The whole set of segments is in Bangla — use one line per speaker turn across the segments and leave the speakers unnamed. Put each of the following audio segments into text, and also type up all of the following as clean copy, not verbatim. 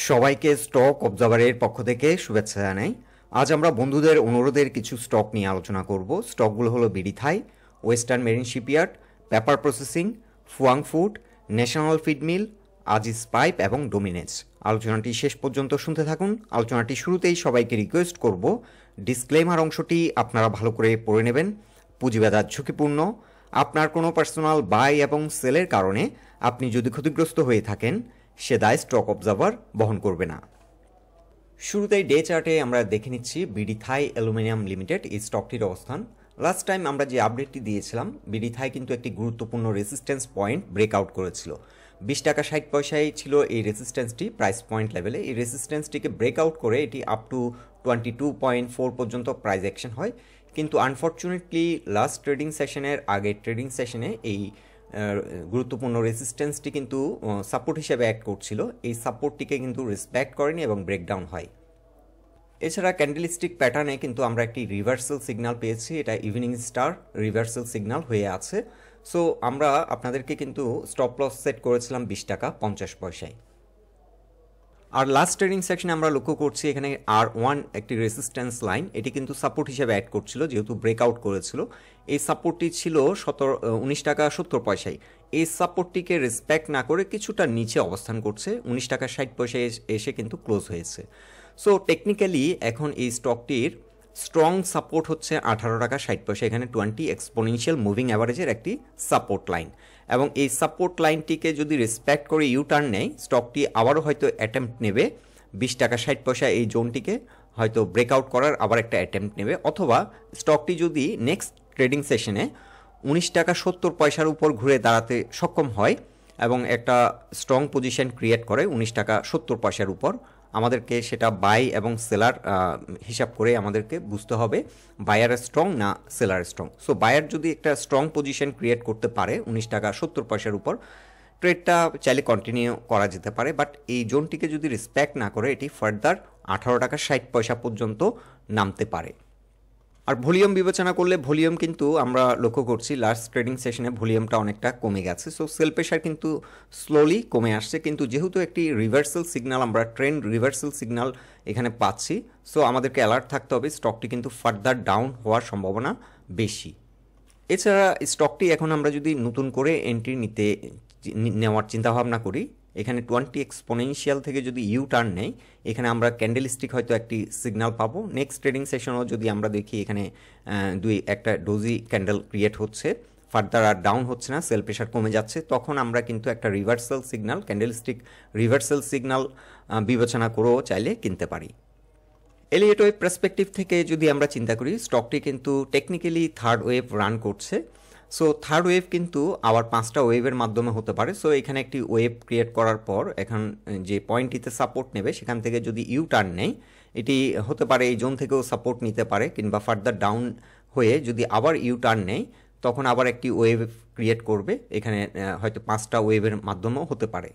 সবাইকে স্টক অবজারভারের পক্ষ থেকে শুভেচ্ছা জানাই। আজ আমরা বন্ধুদের অনুরোধের কিছু স্টক নিয়ে আলোচনা করব। স্টকগুলো হলো BD Thai, western marine shipyard, paper processing, Fuwang food, national feed mill, Aziz pipe এবং ডোমিনেজ। আলোচনাটি শেষ পর্যন্ত শুনতে থাকুন। আলোচনাটি শুরুতেই সবাইকে রিকোয়েস্ট করব, ডিসক্লেমার অংশটি আপনারা ভালো করে পড়ে নেবেন। পুঁজিবাজার ঝুঁকিপূর্ণ। আপনার কোনো পার্সোনাল বাই এবং সেলের কারণে আপনি যদি ক্ষতিগ্রস্ত হয়ে থাকেন, সে দায় স্টক অবজারভার বহন করবে না। শুরুতেই ডে চার্টে আমরা দেখে নিচ্ছি বিডি থাই অ্যালুমিনিয়াম লিমিটেড এই স্টকটির অবস্থান। লাস্ট টাইম আমরা যে আপডেটটি দিয়েছিলাম, বিডি থাই কিন্তু একটি গুরুত্বপূর্ণ রেসিস্ট্যান্স পয়েন্ট ব্রেকআউট করেছিল। 20 টাকা 60 পয়সায় ছিল এই রেসিস্ট্যান্সটি প্রাইস পয়েন্ট লেভেলে। এই রেসিস্ট্যান্সটিকে ব্রেকআউট করে এটি আপ টু 22.4 পর্যন্ত প্রাইস অ্যাকশন হয়, কিন্তু আনফর্চুনেটলি লাস্ট ট্রেডিং সেশনের আগের ট্রেডিং সেশনে এই গুরুত্বপূর্ণ রেসিস্ট্যান্সটি কিন্তু সাপোর্ট হিসেবে অ্যাড করছিল। এই সাপোর্টটিকে কিন্তু রেসপেক্ট করেনি এবং ব্রেকডাউন হয়। এছাড়া ক্যান্ডেলস্টিক প্যাটার্নে কিন্তু আমরা একটি রিভার্সাল সিগন্যাল পেয়েছি। এটা ইভিনিং স্টার রিভার্সাল সিগন্যাল হয়ে আছে। সো আমরা আপনাদেরকে কিন্তু স্টপ লস সেট করেছিলাম 20 টাকা 50 পয়সায়। আর লাস্ট ট্রেডিং সেকশনে আমরা লক্ষ্য করছি এখানে R1 একটি রেসিস্ট্যান্স লাইন, এটি কিন্তু সাপোর্ট হিসেবে অ্যাড করছিল যেহেতু ব্রেকআউট করেছিল। এই সাপোর্টটি ছিল 19 টাকা 70 পয়সায়। এই সাপোর্টটিকে রেসপেক্ট না করে কিছুটা নিচে অবস্থান করছে, 19 টাকা 60 পয়সায় এসে কিন্তু ক্লোজ হয়েছে। সো টেকনিক্যালি এখন এই স্টকটির স্ট্রং সাপোর্ট হচ্ছে 18 টাকা 60 পয়সা। এখানে 20 এক্সপোনেনশিয়াল মুভিং অ্যাভারেজের একটি সাপোর্ট লাইন, এবং এই সাপোর্ট লাইনটিকে যদি রেসপেক্ট করে ইউটার্ন নেয়, স্টকটি আবারও হয়তো অ্যাটেম্প্ট নেবে 20 টাকা 60 পয়সা এই জোনটিকে হয়তো ব্রেকআউট করার আবার একটা অ্যাটেম্প্ট নেবে, অথবা স্টকটি যদি নেক্সট ট্রেডিং সেশনে 19 টাকা 70 পয়সার উপর ঘুরে দাঁড়াতে সক্ষম হয় এবং একটা স্ট্রং পজিশন ক্রিয়েট করে 19 টাকা 70 পয়সার উপর, আমাদেরকে সেটা বাই এবং সেলার হিসাব করে আমাদেরকে বুঝতে হবে বায়ার স্ট্রং না সেলার স্ট্রং। সো বায়ার যদি একটা স্ট্রং পজিশন ক্রিয়েট করতে পারে 19 টাকা 70 পয়সার উপর, ট্রেডটা চাইলে কন্টিনিউ করা যেতে পারে। বাট এই জোনটিকে যদি রেসপেক্ট না করে এটি ফার্দার 18 টাকা 60 পয়সা পর্যন্ত নামতে পারে। আর ভলিউম বিবেচনা করলে ভলিউম কিন্তু আমরা লক্ষ্য করছি লাস্ট ট্রেডিং সেশনে ভলিউমটা অনেকটা কমে গেছে। সো সেল প্রেশার কিন্তু স্লোলি কমে আসছে, কিন্তু যেহেতু একটি রিভার্সাল সিগন্যাল, আমরা ট্রেন্ড রিভার্সাল সিগন্যাল এখানে পাচ্ছি, সো আমাদেরকে অ্যালার্ট থাকতে হবে। স্টকটি কিন্তু ফার্দার ডাউন হওয়ার সম্ভাবনা বেশি। এছাড়া স্টকটি এখন আমরা যদি নতুন করে এন্ট্রি নেওয়ার চিন্তাভাবনা করি, এখানে 20 এক্সপোনেনশিয়াল থেকে যদি ইউ টার্ন নেয়, এখানে আমরা ক্যান্ডেলস্টিক হয়তো একটি সিগন্যাল পাবো। নেক্সট ট্রেডিং সেশনও যদি আমরা দেখি এখানে একটা ডোজি ক্যান্ডেল ক্রিয়েট হচ্ছে, ফার্দার আর ডাউন হচ্ছে না, সেল প্রেশার কমে যাচ্ছে, তখন আমরা কিন্তু একটা reversal signal, candlestick reversal signal বিবেচনা করেও চাইলে কিনতে পারি। এলিয়েট ওয়েভ পার্সপেক্টিভ থেকে যদি আমরা চিন্তা করি, স্টকটি কিন্তু টেকনিক্যালি থার্ড ওয়েভ রান করছে। সো থার্ড ওয়েভ কিন্তু আবার 5টা ওয়েভের মাধ্যমে হতে পারে। সো এখানে একটি ওয়েভ ক্রিয়েট করার পর এখন যে পয়েন্টটিতে সাপোর্ট নেবে সেখান থেকে যদি ইউ টার্ন নেয়, এটি হতে পারে এই জোন থেকেও সাপোর্ট নিতে পারে, কিংবা ফার্দার ডাউন হয়ে যদি আবার ইউ টার্ন নেয় তখন আবার একটি ওয়েভ ক্রিয়েট করবে। এখানে হয়তো 5টা ওয়েভের মাধ্যমেও হতে পারে।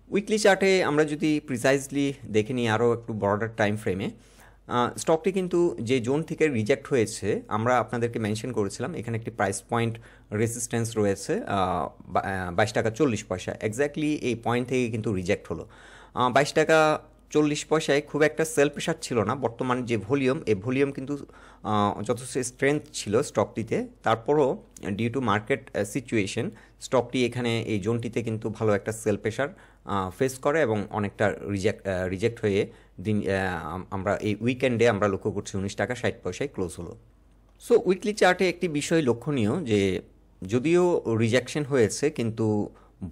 উইকলি চার্টে আমরা যদি প্রিসাইজলি দেখে নিই আরও একটু ব্রডার টাইম ফ্রেমে, স্টকটি কিন্তু যে জোন থেকে রিজেক্ট হয়েছে আমরা আপনাদেরকে মেনশন করেছিলাম, এখানে একটি প্রাইস পয়েন্ট রেসিস্ট্যান্স রয়েছে 22 টাকা 40 পয়সা। এক্স্যাক্টলি এই পয়েন্ট থেকে কিন্তু রিজেক্ট হলো। 22 টাকা 40 পয়সায় খুব একটা সেল প্রেশার ছিল না। বর্তমান যে ভলিউম, এই ভলিউম কিন্তু যথেষ্ট স্ট্রেংথ ছিল স্টকটিতে, তারপরও ডিউ টু মার্কেট সিচুয়েশন স্টকটি এখানে এই জোনটিতে কিন্তু ভালো একটা সেল প্রেশার ফেস করে এবং অনেকটা রিজেক্ট হয়ে আমরা এই উইকেন্ডে আমরা লক্ষ্য করছি 19 টাকা 60 পয়সায় ক্লোজ হলো। সো উইকলি চার্টে একটি বিষয় লক্ষণীয় যে যদিও রিজেকশন হয়েছে, কিন্তু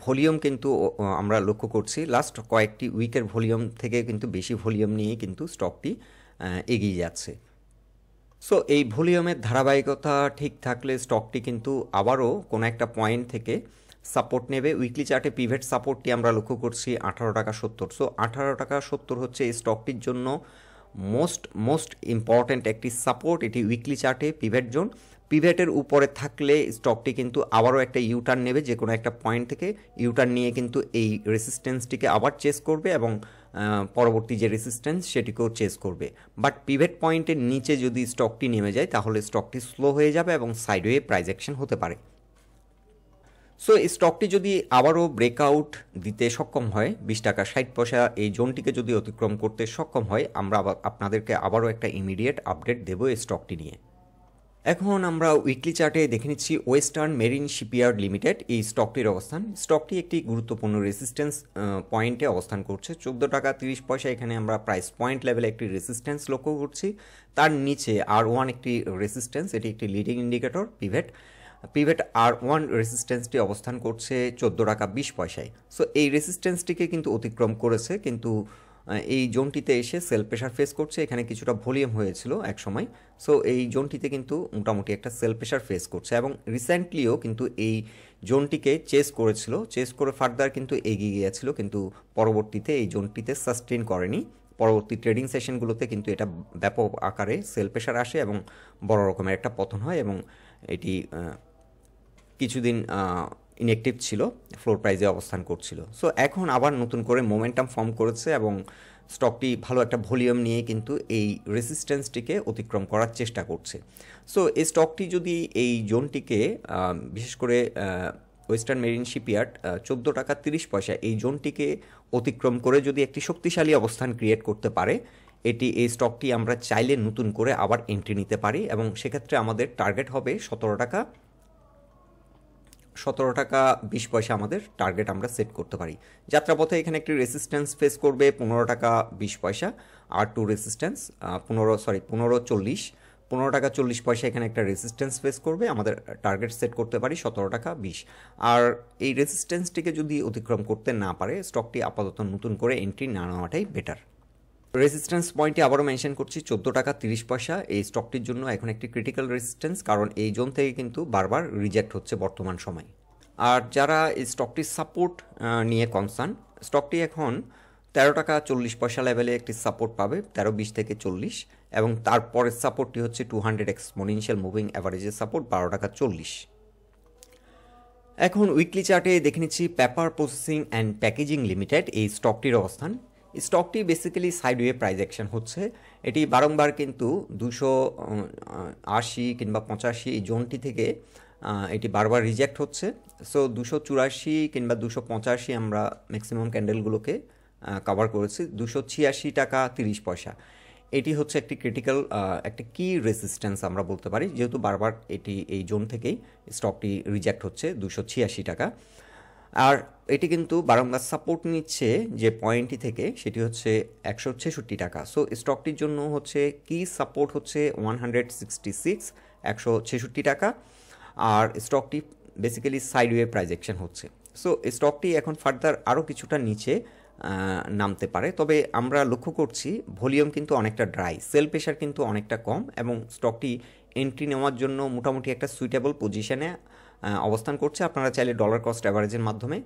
ভলিউম কিন্তু আমরা লক্ষ্য করছি লাস্ট কয়েকটি উইকের ভলিউম থেকে কিন্তু বেশি ভলিউম নিয়ে কিন্তু স্টকটি এগিয়ে যাচ্ছে। সো এই ভলিউমের ধারাবাহিকতা ঠিক থাকলে স্টকটি কিন্তু আবারও কোনো একটা পয়েন্ট থেকে সাপোর্ট নেবে। উইকলি চার্টে পিভেট সাপোর্টটি আমরা লক্ষ্য করছি 18 টাকা 70। সো 18 টাকা 70 হচ্ছে এই স্টকটির জন্য মোস্ট ইম্পর্ট্যান্ট একটি সাপোর্ট। এটি উইকলি চার্টে পিভেট জোন। পিভেটের উপরে থাকলে স্টকটি কিন্তু আবারও একটা ইউটার্ন নেবে, যে কোনো একটা পয়েন্ট থেকে ইউটার্ন নিয়ে কিন্তু এই রেসিস্ট্যান্সটিকে আবার চেস করবে এবং পরবর্তী যে রেসিস্ট্যান্স সেটিকেও চেস করবে। বাট পিভেট পয়েন্টের নিচে যদি স্টকটি নেমে যায় তাহলে স্টকটি স্লো হয়ে যাবে এবং সাইডওয়ে প্রাইস অ্যাকশন হতে পারে। সো এই স্টকটি যদি আবারও ব্রেকআউট দিতে সক্ষম হয় 20 টাকা 60 পয়সা এই জোনটিকে যদি অতিক্রম করতে সক্ষম হয়, আমরা আপনাদেরকে আবারও একটা ইমিডিয়েট আপডেট দেব এই স্টকটি নিয়ে। এখন আমরা উইকলি চার্টে দেখে নিচ্ছি ওয়েস্টার্ন মেরিন শিপইয়ার্ড লিমিটেড এই স্টকটির অবস্থান। স্টকটি একটি গুরুত্বপূর্ণ রেসিস্ট্যান্স পয়েন্টে অবস্থান করছে। 14 টাকা 30 পয়সা এখানে আমরা প্রাইস পয়েন্ট লেভেলে একটি রেসিস্ট্যান্স লক্ষ্য করছি। তার নিচে R1 একটি রেসিস্ট্যান্স, এটি একটি লিডিং ইন্ডিকেটর। পিভেট R1 রেসিস্ট্যান্সটি অবস্থান করছে 14 টাকা 20 পয়সায়। সো এই রেসিস্ট্যান্সটিকে কিন্তু অতিক্রম করেছে, কিন্তু এই জোনটিতে এসে সেল প্রেশার ফেস করছে। এখানে কিছুটা ভলিউম হয়েছিল এক সময়। সো এই জোনটিতে কিন্তু মোটামুটি একটা সেল প্রেশার ফেস করছে এবং রিসেন্টলিও কিন্তু এই জোনটিকে চেস করেছিল, চেস করে ফার্দার কিন্তু এগিয়ে গিয়েছিল, কিন্তু পরবর্তীতে এই জোনটিতে সাস্টেন করেনি। পরবর্তী ট্রেডিং সেশনগুলোতে কিন্তু এটা ব্যাপক আকারে সেল প্রেশার আসে এবং বড় রকমের একটা পতন হয় এবং এটি কিছুদিন ইনঅ্যাক্টিভ ছিল, ফ্লোর প্রাইজে অবস্থান করছিল। সো এখন আবার নতুন করে মোমেন্টাম ফর্ম করেছে এবং স্টকটি ভালো একটা ভলিউম নিয়ে কিন্তু এই রেসিস্ট্যান্সটিকে অতিক্রম করার চেষ্টা করছে। সো এই স্টকটি যদি এই জোনটিকে বিশেষ করে ওয়েস্টার্ন মেরিন শিপইয়ার্ড 14 টাকা 30 পয়সা এই জোনটিকে অতিক্রম করে যদি একটি শক্তিশালী অবস্থান ক্রিয়েট করতে পারে, এই স্টকটি আমরা চাইলে নতুন করে আবার এন্ট্রি নিতে পারি এবং সেক্ষেত্রে আমাদের টার্গেট হবে 17 টাকা 20 পয়সা আমাদের টার্গেট আমরা সেট করতে পারি। যাত্রাপথে এখানে একটি রেসিস্ট্যান্স ফেস করবে 15 টাকা 20 পয়সা, R2 রেসিস্ট্যান্স 15 টাকা 40 পয়সা এখানে একটা রেসিস্ট্যান্স ফেস করবে। আমাদের টার্গেট সেট করতে পারি 17 টাকা 20। আর এই রেসিস্ট্যান্সটিকে যদি অতিক্রম করতে না পারে, স্টকটি আপাতত নতুন করে এন্ট্রি না নেওয়াটাই বেটার। রেজিস্ট্যান্স পয়েন্টে আবারও মেনশন করছি 14 টাকা 30 পয়সা এই স্টকটির জন্য এখন একটি ক্রিটিক্যাল রেজিস্ট্যান্স, কারণ এই জোন থেকে কিন্তু বারবার রিজেক্ট হচ্ছে বর্তমান সময়। আর যারা এই স্টকটির সাপোর্ট নিয়ে কনসার্ন, স্টকটি এখন 13 টাকা 40 পয়সা লেভেলে একটি সাপোর্ট পাবে, 13-20 থেকে 40, এবং তারপরের সাপোর্টটি হচ্ছে 200 এক্সপোনেনশিয়াল মুভিং অ্যাভারেজের সাপোর্ট 12 টাকা 40। এখন উইকলি চার্টে দেখে নিচ্ছি paper processing and packaging limited এই স্টকটির অবস্থান। স্টকটি বেসিক্যালি সাইডওয়ে প্রাইস অ্যাকশন হচ্ছে। এটি বারংবার কিন্তু 280 কিংবা 85 এই জোনটি থেকে এটি বারবার রিজেক্ট হচ্ছে। সো 284 কিংবা 285 আমরা ম্যাক্সিমাম ক্যান্ডেলগুলোকে কভার করেছি। 286 টাকা 30 পয়সা এটি হচ্ছে একটি ক্রিটিক্যাল একটা কি রেজিস্ট্যান্স আমরা বলতে পারি, যেহেতু বারবার এটি এই জোন থেকেই স্টকটি রিজেক্ট হচ্ছে 286 টাকা। আর এটি কিন্তু বারংবার সাপোর্ট নিচ্ছে যে পয়েন্টটি থেকে, সেটি হচ্ছে 166 টাকা। সো স্টকটির জন্য হচ্ছে কি সাপোর্ট হচ্ছে 166 166 টাকা। আর স্টকটি বেসিক্যালি সাইডওয়ে প্রাইস অ্যাকশন হচ্ছে। সো স্টকটি এখন ফার্দার আরও কিছুটা নিচে নামতে পারে, তবে আমরা লক্ষ্য করছি ভলিউম কিন্তু অনেকটা ড্রাই, সেল প্রেশার কিন্তু অনেকটা কম এবং স্টকটি এন্ট্রি নেওয়ার জন্য মোটামুটি একটা সুইটেবল পজিশনে অবস্থান করছে। আপনারা চাইলে ডলার কস্ট অ্যাভারেজের মাধ্যমে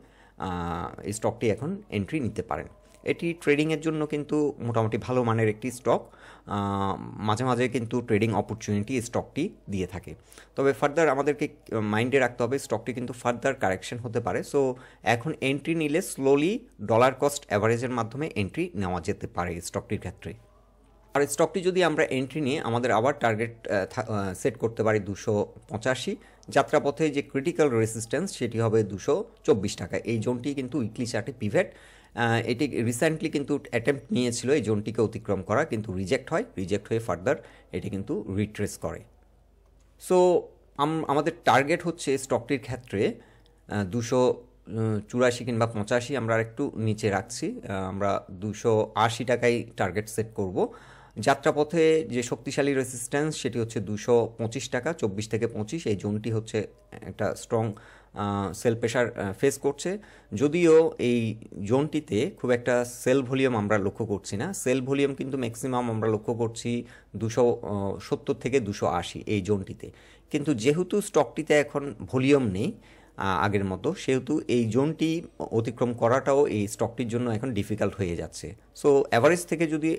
এই স্টকটি এখন এন্ট্রি নিতে পারেন। এটি ট্রেডিংয়ের জন্য কিন্তু মোটামুটি ভালো মানের একটি স্টক, মাঝে মাঝে কিন্তু ট্রেডিং অপরচুনিটি স্টকটি দিয়ে থাকে। তবে ফার্দার আমাদেরকে মাইন্ডে রাখতে হবে স্টকটি কিন্তু ফার্দার কারেকশন হতে পারে। সো এখন এন্ট্রি নিলে স্লোলি ডলার কস্ট অ্যাভারেজের মাধ্যমে এন্ট্রি নেওয়া যেতে পারে স্টকটির ক্ষেত্রে। আর স্টকটি যদি আমরা এন্ট্রি নিয়ে আমাদের আবার টার্গেট সেট করতে পারি 285। যাত্রাপথে যে ক্রিটিক্যাল রেসিস্ট্যান্স সেটি হবে 224 টাকা। এই জোনটি কিন্তু উইকলি চার্টে পিভেট, এটি রিসেন্টলি কিন্তু অ্যাটেম্প্ট নিয়েছিল এই জোনটিকে অতিক্রম করা, কিন্তু রিজেক্ট হয়ে ফার্দার এটি কিন্তু রিট্রেস করে। সো আমাদের টার্গেট হচ্ছে স্টকটির ক্ষেত্রে 284 কিংবা 85 আমরা একটু নিচে রাখছি, আমরা 280 টাকায় টার্গেট সেট করব। যাত্রাপথে যে শক্তিশালী রেসিস্ট্যান্স সেটি হচ্ছে 225 টাকা 24 থেকে 25, এই জোনটি হচ্ছে একটা স্ট্রং সেল প্রেশার ফেস করছে। যদিও এই জোনটিতে খুব একটা সেল ভলিউম আমরা লক্ষ্য করছি না, সেল ভলিউম কিন্তু ম্যাক্সিমাম আমরা লক্ষ্য করছি 270 থেকে 280 এই জোনটিতে। কিন্তু যেহেতু স্টকটিতে এখন ভলিউম নেই আগের মতো, সেহেতু এই জোনটি অতিক্রম করাটাও এই স্টকটির জন্য এখন ডিফিকাল্ট হয়ে যাচ্ছে। সো অ্যাভারেজ থেকে যদি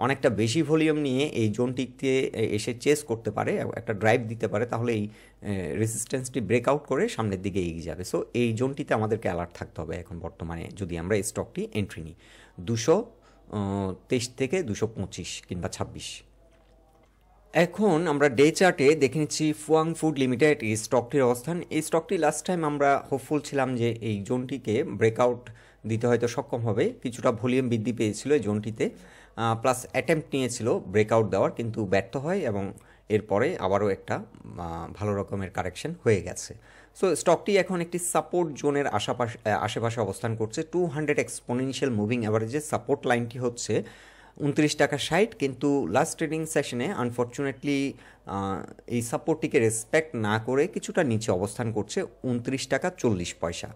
অনেকটা বেশি ভলিউম নিয়ে এই জোনটিতে এসে চেস করতে পারে, একটা ড্রাইভ দিতে পারে, তাহলে এই রেসিস্ট্যান্সটি ব্রেকআউট করে সামনের দিকে এগিয়ে যাবে। সো এই জোনটিতে আমাদেরকে অ্যালার্ট থাকতে হবে এখন বর্তমানে যদি আমরা এই স্টকটি এন্ট্রি নিই 223 থেকে 225 কিংবা 26। এখন আমরা ডে চার্টে দেখে নিচ্ছি ফুয়াং ফুড লিমিটেড এই স্টকটির অবস্থান। এই স্টকটি লাস্ট টাইম আমরা হোপফুল ছিলাম যে এই জোনটিকে ব্রেকআউট দিতে হয়তো সক্ষম হবে, কিছুটা ভলিউম বৃদ্ধি পেয়েছিল এই জোনটিতে, প্লাস অ্যাটেম্প্ট নিয়েছিল ব্রেকআউট দেওয়ার, কিন্তু ব্যর্থ হয় এবং এরপরে আবারও একটা ভালো রকমের কারেকশন হয়ে গেছে। সো স্টকটি এখন একটি সাপোর্ট জোনের আশেপাশে অবস্থান করছে। 200 এক্সপোনেনশিয়াল মুভিং অ্যাভারেজের সাপোর্ট লাইনটি হচ্ছে 29 টাকা 60, কিন্তু লাস্ট ট্রেডিং সেশনে আনফর্চুনেটলি এই সাপোর্টটিকে রেসপেক্ট না করে কিছুটা নিচে অবস্থান করছে 29 টাকা 40 পয়সা।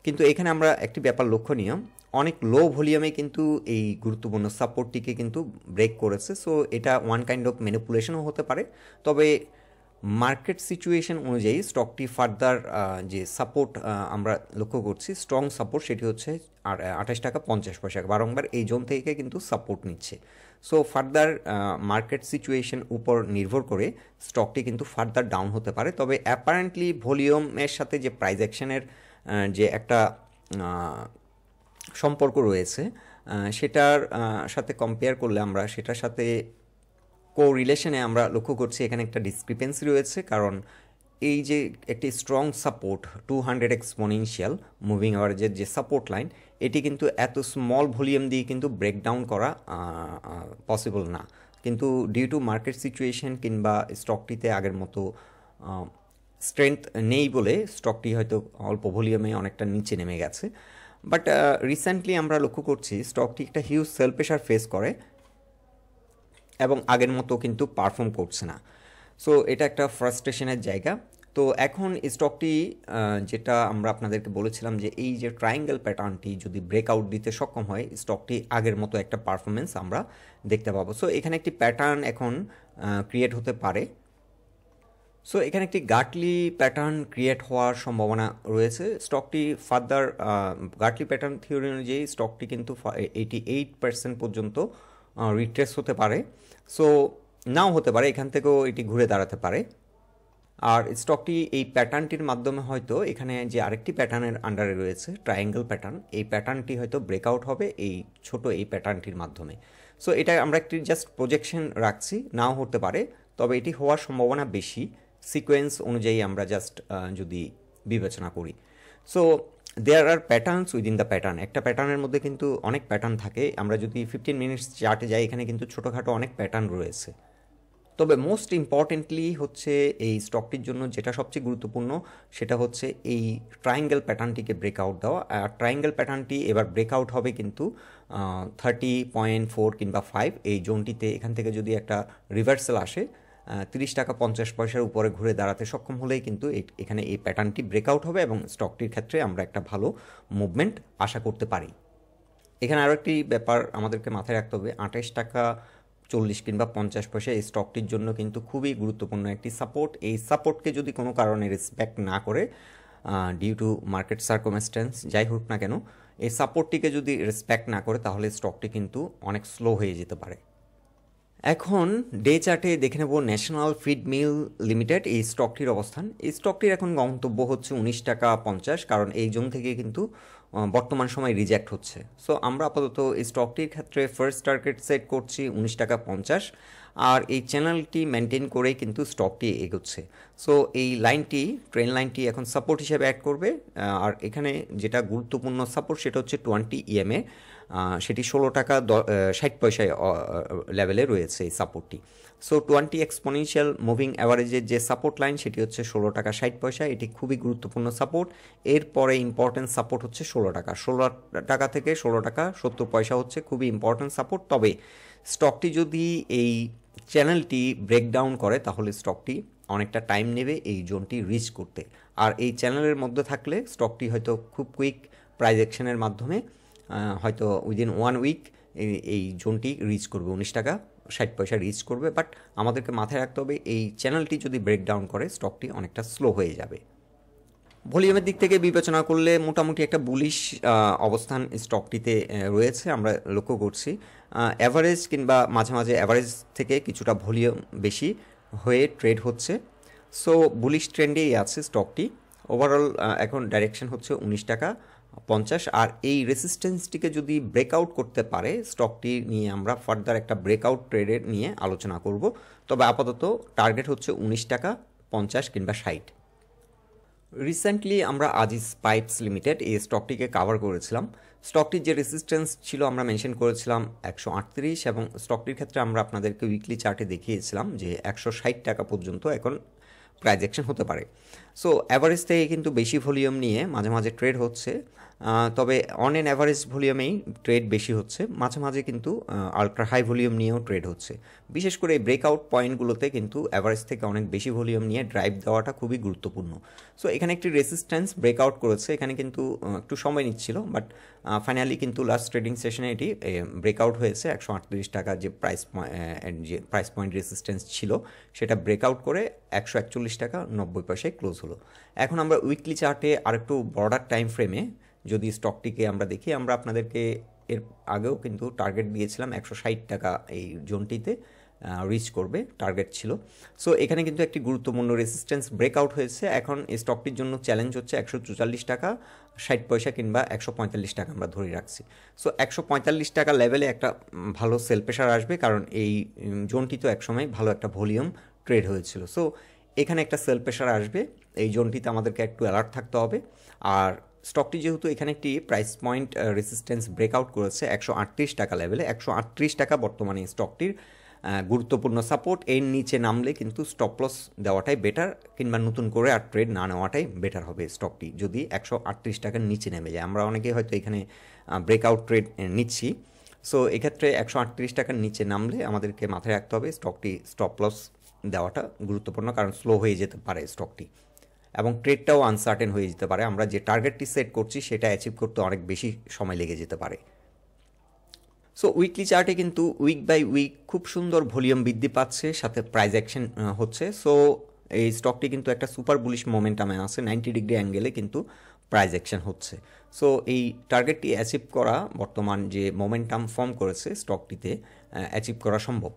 কিন্তু এখানে আমরা একটি ব্যাপার লক্ষণীয়, অনেক লো ভলিউমে কিন্তু এই গুরুত্বপূর্ণ সাপোর্টটিকে কিন্তু ব্রেক করেছে। সো এটা ওয়ান কাইন্ড অফ ম্যানিপুলেশনও হতে পারে, তবে মার্কেট সিচুয়েশন অনুযায়ী স্টকটি ফার্দার যে সাপোর্ট আমরা লক্ষ্য করছি, স্ট্রং সাপোর্ট, সেটি হচ্ছে 28 টাকা 50 পয়সা। বারংবার এই জোন থেকে কিন্তু সাপোর্ট নিচ্ছে। সো ফার্দার মার্কেট সিচুয়েশন উপর নির্ভর করে স্টকটি কিন্তু ফার্দার ডাউন হতে পারে। তবে অ্যাপারেন্টলি ভলিউমের সাথে যে প্রাইস অ্যাকশনের যে একটা সম্পর্ক রয়েছে, সেটার সাথে কম্পেয়ার করলে আমরা সেটার সাথে কোরিলেশনে আমরা লক্ষ্য করছি এখানে একটা ডিসক্রিপেন্সি রয়েছে। কারণ এই যে একটি স্ট্রং সাপোর্ট 200 এক্সপোনেনশিয়াল মুভিং অ্যাভারেজের যে সাপোর্ট লাইন, এটি কিন্তু এত স্মল ভলিউম দিয়ে কিন্তু ব্রেকডাউন করা পসিবল না। কিন্তু ডিউ টু মার্কেট সিচুয়েশন কিংবা স্টকটিতে আগের মতো স্ট্রেংথ নেই বলে স্টকটি হয়তো অল্প ভলিউমে অনেকটা নিচে নেমে গেছে। বাট রিসেন্টলি আমরা লক্ষ্য করছি স্টকটি একটা হিউজ সেল প্রেশার ফেস করে এবং আগের মতো কিন্তু পারফর্ম করছে না। সো এটা একটা ফ্রাস্ট্রেশনের জায়গা। তো এখন স্টকটি যেটা আমরা আপনাদেরকে বলেছিলাম যে এই যে ট্রায়াঙ্গেল প্যাটার্নটি যদি ব্রেকআউট দিতে সক্ষম হয়, স্টকটি আগের মতো একটা পারফরমেন্স আমরা দেখতে পাবো। সো এখানে একটি প্যাটার্ন এখন ক্রিয়েট হতে পারে। সো এখানে একটি গাটলি প্যাটার্ন ক্রিয়েট হওয়ার সম্ভাবনা রয়েছে। স্টকটি ফার্দার গাটলি প্যাটার্ন থিওরি অনুযায়ী স্টকটি কিন্তু 88% পর্যন্ত রিট্রেস হতে পারে। সো নাও হতে পারে, এখান থেকেও এটি ঘুরে দাঁড়াতে পারে। আর স্টকটি এই প্যাটার্নটির মাধ্যমে হয়তো এখানে যে আরেকটি প্যাটার্নের আন্ডারে রয়েছে ট্রায়াঙ্গেল প্যাটার্ন, এই প্যাটার্নটি হয়তো ব্রেকআউট হবে এই ছোট এই প্যাটার্নটির মাধ্যমে। সো এটা আমরা একটি জাস্ট প্রজেকশন রাখছি, নাও হতে পারে, তবে এটি হওয়ার সম্ভাবনা বেশি সিকোয়েন্স অনুযায়ী আমরা জাস্ট যদি বিবেচনা করি। So there are patterns within the pattern. একটা প্যাটার্নের মধ্যে কিন্তু অনেক প্যাটার্ন থাকে। আমরা যদি 15 মিনিটস চার্টে যাই, এখানে কিন্তু ছোটোখাটো অনেক প্যাটার্ন রয়েছে। তবে মোস্ট ইম্পর্টেন্টলি হচ্ছে এই স্টকটির জন্য যেটা সবচেয়ে গুরুত্বপূর্ণ, সেটা হচ্ছে এই ট্রায়াঙ্গেল প্যাটার্নটিকে ব্রেকআউট দেওয়া। আর ট্রায়াঙ্গেল প্যাটার্নটি এবার ব্রেকআউট হবে কিন্তু 30.4 কিংবা 5 এই জোনটিতে। এখান থেকে যদি একটা রিভার্সাল আসে 30 টাকা 50 পয়সার উপরে ঘুরে দাঁড়াতে সক্ষম হলেই কিন্তু এখানে এই প্যাটার্নটি ব্রেকআউট হবে এবং স্টকটির ক্ষেত্রে আমরা একটা ভালো মুভমেন্ট আশা করতে পারি। এখানে আরও একটি ব্যাপার আমাদেরকে মাথায় রাখতে হবে, 28 টাকা 40 কিংবা 50 পয়সা এই স্টকটির জন্য কিন্তু খুবই গুরুত্বপূর্ণ একটি সাপোর্ট। এই সাপোর্টকে যদি কোনো কারণে রেসপেক্ট না করে, ডিউ টু মার্কেট সার্কমস্ট্যান্স যাই হোক না কেন, এই সাপোর্টটিকে যদি রেসপেক্ট না করে তাহলে স্টকটি কিন্তু অনেক স্লো হয়ে যেতে পারে। এখন ডে চার্টে দেখে নেব ন্যাশনাল ফিড মিল লিমিটেড এই স্টকটির অবস্থান। এই স্টকটির এখন গন্তব্য হচ্ছে 19 টাকা 50, কারণ এই জোন থেকে কিন্তু বর্তমান সময় রিজেক্ট হচ্ছে। সো আমরা আপাতত এই স্টকটির ক্ষেত্রে ফার্স্ট টার্গেট সেট করছি 19 টাকা 50, আর এই চ্যানেলটি মেনটেন করেই কিন্তু স্টকটি এগোচ্ছে। সো এই লাইনটি, ট্রেন লাইনটি এখন সাপোর্ট হিসেবে অ্যাড করবে। আর এখানে যেটা গুরুত্বপূর্ণ সাপোর্ট সেটা হচ্ছে 20 EMA, সেটি 16 টাকা 60 পয়সায় লেভেলে রয়েছে এই সাপোর্টটি। সো 20 এক্সপোনেনশিয়াল মুভিং অ্যাভারেজের যে সাপোর্ট লাইন সেটি হচ্ছে 16 টাকা 60 পয়সা, এটি খুবই গুরুত্বপূর্ণ সাপোর্ট। এরপরে ইম্পর্টেন্ট সাপোর্ট হচ্ছে 16 টাকা থেকে 16 টাকা 70 পয়সা হচ্ছে খুবই ইম্পর্টেন্ট সাপোর্ট। তবে স্টকটি যদি এই চ্যানেলটি ব্রেকডাউন করে তাহলে স্টকটি অনেকটা টাইম নেবে এই জোনটি রিচ করতে। আর এই চ্যানেলের মধ্যে থাকলে স্টকটি হয়তো খুব কুইক প্রাইস অ্যাকশনের মাধ্যমে হয়তো উইদিন 1 উইক এই জোনটি রিচ করবে, 19 টাকা 60 পয়সা রিচ করবে। বাট আমাদেরকে মাথায় রাখতে হবে এই চ্যানেলটি যদি ব্রেকডাউন করে স্টকটি অনেকটা স্লো হয়ে যাবে। ভলিউমের দিক থেকে বিবেচনা করলে মোটামুটি একটা বুলিশ অবস্থান স্টকটিতে রয়েছে আমরা লক্ষ্য করছি। অ্যাভারেজ কিংবা মাঝে মাঝে অ্যাভারেজ থেকে কিছুটা ভলিউম বেশি হয়ে ট্রেড হচ্ছে। সো বুলিশ ট্রেন্ডেই আছে স্টকটি। ওভারঅল এখন ডাইরেকশন হচ্ছে 19 টাকা 50 আর এই রেসিস্ট্যান্সটিকে যদি ব্রেকআউট করতে পারে স্টকটি নিয়ে আমরা ফার্দার একটা ব্রেকআউট ট্রেডের নিয়ে আলোচনা করব। তবে আপাতত টার্গেট হচ্ছে 19 টাকা 50 কিংবা 60। রিসেন্টলি আমরা আজিজ পাইপস লিমিটেড এই স্টকটিকে কাভার করেছিলাম। স্টকটির যে রেসিস্ট্যান্স ছিল আমরা মেনশন করেছিলাম 138 এবং স্টকটির ক্ষেত্রে আমরা আপনাদেরকে উইকলি চার্টে দেখিয়েছিলাম যে 160 টাকা পর্যন্ত এখন প্রাইস অ্যাকশন হতে পারে। সো অ্যাভারেজ থেকে কিন্তু বেশি ভলিউম নিয়ে মাঝে মাঝে ট্রেড হচ্ছে, তবে অন এন অ্যাভারেজ ভলিউমেই ট্রেড বেশি হচ্ছে, মাঝে মাঝে কিন্তু আলট্রা হাই ভলিউম নিয়েও ট্রেড হচ্ছে। বিশেষ করে এই ব্রেকআউট পয়েন্টগুলোতে কিন্তু অ্যাভারেজ থেকে অনেক বেশি ভলিউম নিয়ে ড্রাইভ দেওয়াটা খুবই গুরুত্বপূর্ণ। সো এখানে একটি রেসিস্ট্যান্স ব্রেকআউট করেছে, এখানে কিন্তু একটু সময় নিচ্ছিল, বাট ফাইনালি কিন্তু লাস্ট ট্রেডিং সেশনে এটি ব্রেকআউট হয়েছে। 138 টাকা যে প্রাইস পয়েন্ট রেসিস্ট্যান্স ছিল সেটা ব্রেকআউট করে 141 টাকা 90 পয়সায় ক্লোজ হলো। এখন আমরা উইকলি চার্টে আরেকটু ব্রডার টাইম ফ্রেমে যদি স্টকটিকে আমরা দেখি, আমরা আপনাদেরকে এর আগেও কিন্তু টার্গেট দিয়েছিলাম 160 টাকা এই জোনটিতে রিচ করবে টার্গেট ছিল। সো এখানে কিন্তু একটি গুরুত্বপূর্ণ রেসিস্ট্যান্স ব্রেকআউট হয়েছে। এখন এই স্টকটির জন্য চ্যালেঞ্জ হচ্ছে 144 টাকা 60 পয়সা কিংবা 145 টাকা আমরা ধরে রাখছি। সো 145 টাকা লেভেলে একটা ভালো সেল প্রেশার আসবে, কারণ এই জোনটি তো একসময় ভালো একটা ভলিউম ট্রেড হয়েছিল। সো এখানে একটা সেল প্রেশার আসবে, এই জোনটিতে আমাদেরকে একটু অ্যালার্ট থাকতে হবে। আর স্টকটি যেহেতু এখানে একটি প্রাইস পয়েন্ট রেসিস্ট্যান্স ব্রেকআউট করেছে 138 টাকা লেভেলে, 138 টাকা বর্তমানে স্টকটির গুরুত্বপূর্ণ সাপোর্ট। এর নিচে নামলে কিন্তু স্টপ লস দেওয়াটাই বেটার, কিংবা নতুন করে আর ট্রেড না নেওয়াটাই বেটার হবে স্টকটি যদি 138 টাকার নিচে নেমে যায়। আমরা অনেকেই হয়তো এখানে ব্রেকআউট ট্রেড নিচ্ছি। সো এক্ষেত্রে 138 টাকার নিচে নামলে আমাদেরকে মাথায় রাখতে হবে স্টকটি স্টপ লস দেওয়াটা গুরুত্বপূর্ণ, কারণ স্লো হয়ে যেতে পারে স্টকটি এবং ট্রেডটাও আনসার্টেন হয়ে যেতে পারে। আমরা যে টার্গেটটি সেট করছি সেটা অ্যাচিভ করতে অনেক বেশি সময় লেগে যেতে পারে। সো উইকলি চার্টে কিন্তু উইক বাই উইক খুব সুন্দর ভলিউম বৃদ্ধি পাচ্ছে, সাথে প্রাইস অ্যাকশন হচ্ছে। সো এই স্টকটি কিন্তু একটা সুপার বুলিশ মোমেন্টামে আছে, 90 ডিগ্রি অ্যাঙ্গেলে কিন্তু প্রাইস অ্যাকশন হচ্ছে। সো এই টার্গেটটি অ্যাচিভ করা, বর্তমান যে মোমেন্টাম ফর্ম করেছে স্টকটিতে, অ্যাচিভ করা সম্ভব।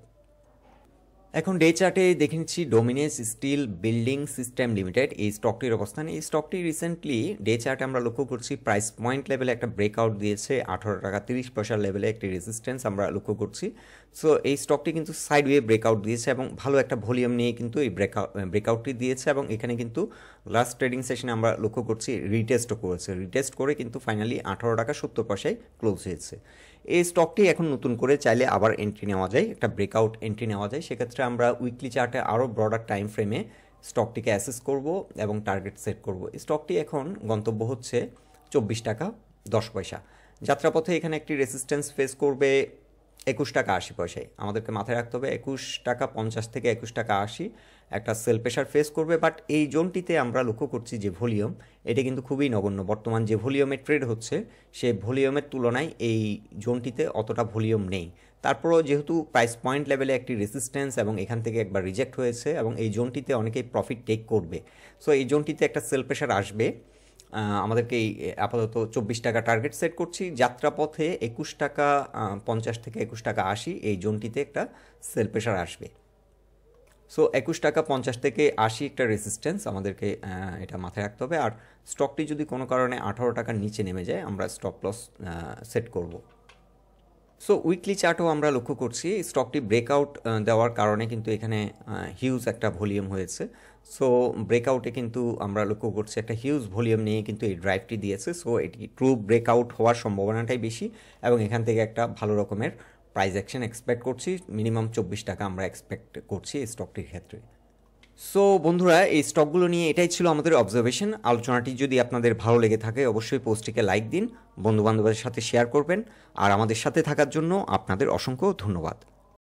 এখন ডে চার্টে দেখে নিচ্ছি ডোমিনেস স্টিল বিল্ডিং সিস্টেম লিমিটেড এই স্টকটির অবস্থান। এই স্টকটি রিসেন্টলি ডে চার্টে আমরা লক্ষ্য করছি প্রাইস পয়েন্ট লেভেলে একটা ব্রেকআউট দিয়েছে, 18 টাকা 30 পয়সার লেভেলে একটি রেজিস্ট্যান্স আমরা লক্ষ্য করছি। সো এই স্টকটি কিন্তু সাইডওয়ে ব্রেকআউট দিয়েছে এবং ভালো একটা ভলিউম নিয়ে কিন্তু এই ব্রেকআউটটি দিয়েছে, এবং এখানে কিন্তু লাস্ট ট্রেডিং সেশনে আমরা লক্ষ্য করছি রিটেস্টও করেছে, রিটেস্ট করে কিন্তু ফাইনালি 18 টাকা 70 পয়সায় ক্লোজ হয়েছে। এই স্টকটি এখন নতুন করে চাইলে আবার এন্ট্রি নেওয়া যায়, একটা ব্রেকআউট এন্ট্রি নেওয়া যায়। সেক্ষেত্রে আমরা উইকলি চার্টে আরও ব্রডার টাইম ফ্রেমে স্টকটিকে অ্যাসেস করব এবং টার্গেট সেট করব। স্টকটি এখন গন্তব্য হচ্ছে 24 টাকা 10 পয়সা। যাত্রাপথে এখানে একটি রেসিস্ট্যান্স ফেস করবে 21 টাকা 80 পয়সায়। আমাদেরকে মাথায় রাখতে হবে 21 টাকা 50 থেকে 21 টাকা 80 একটা সেল প্রেশার ফেস করবে। বাট এই জোনটিতে আমরা লক্ষ্য করছি যে ভলিউম, এটা কিন্তু খুবই নগণ্য। বর্তমান যে ভলিউমে ট্রেড হচ্ছে সে ভলিউমের তুলনায় এই জোনটিতে অতটা ভলিউম নেই। তারপরও যেহেতু প্রাইস পয়েন্ট লেভেলে একটি রেসিস্ট্যান্স এবং এখান থেকে একবার রিজেক্ট হয়েছে এবং এই জোনটিতে অনেকেই প্রফিট টেক করবে। সো এই জোনটিতে একটা সেল প্রেশার আসবে। আমাদেরকে এই আপাতত 24 টাকা টার্গেট সেট করছি। যাত্রাপথে 21 টাকা 50 থেকে 21 টাকা 80 এই জোনটিতে একটা সেল প্রেশার আসবে। সো 21 টাকা 50 থেকে 80 একটা রেসিস্ট্যান্স আমাদেরকে এটা মাথায় রাখতে হবে। আর স্টকটি যদি কোনো কারণে 18 টাকার নিচে নেমে যায় আমরা স্টপ লস সেট করব। সো উইকলি চার্টও আমরা লক্ষ্য করছি স্টকটি ব্রেকআউট দেওয়ার কারণে কিন্তু এখানে হিউজ একটা ভলিউম হয়েছে। সো ব্রেকআউটে কিন্তু আমরা লক্ষ্য করছি একটা হিউজ ভলিউম নিয়ে কিন্তু এই ড্রাইভটি দিয়েছে। সো এটি ট্রু ব্রেকআউট হওয়ার সম্ভাবনাটাই বেশি এবং এখান থেকে একটা ভালো রকমের প্রাইস অ্যাকশন এক্সপেক্ট করছি। মিনিমাম 24 টাকা আমরা এক্সপেক্ট করছি এই স্টকটির ক্ষেত্রে। সো বন্ধুরা, এই স্টকগুলো নিয়ে এটাই ছিল আমাদের অবজারভেশন। আলোচনাটি যদি আপনাদের ভালো লেগে থাকে অবশ্যই পোস্টটিকে লাইক দিন, বন্ধুবান্ধবের সাথে শেয়ার করবেন, আর আমাদের সাথে থাকার জন্য আপনাদের অসংখ্য ধন্যবাদ।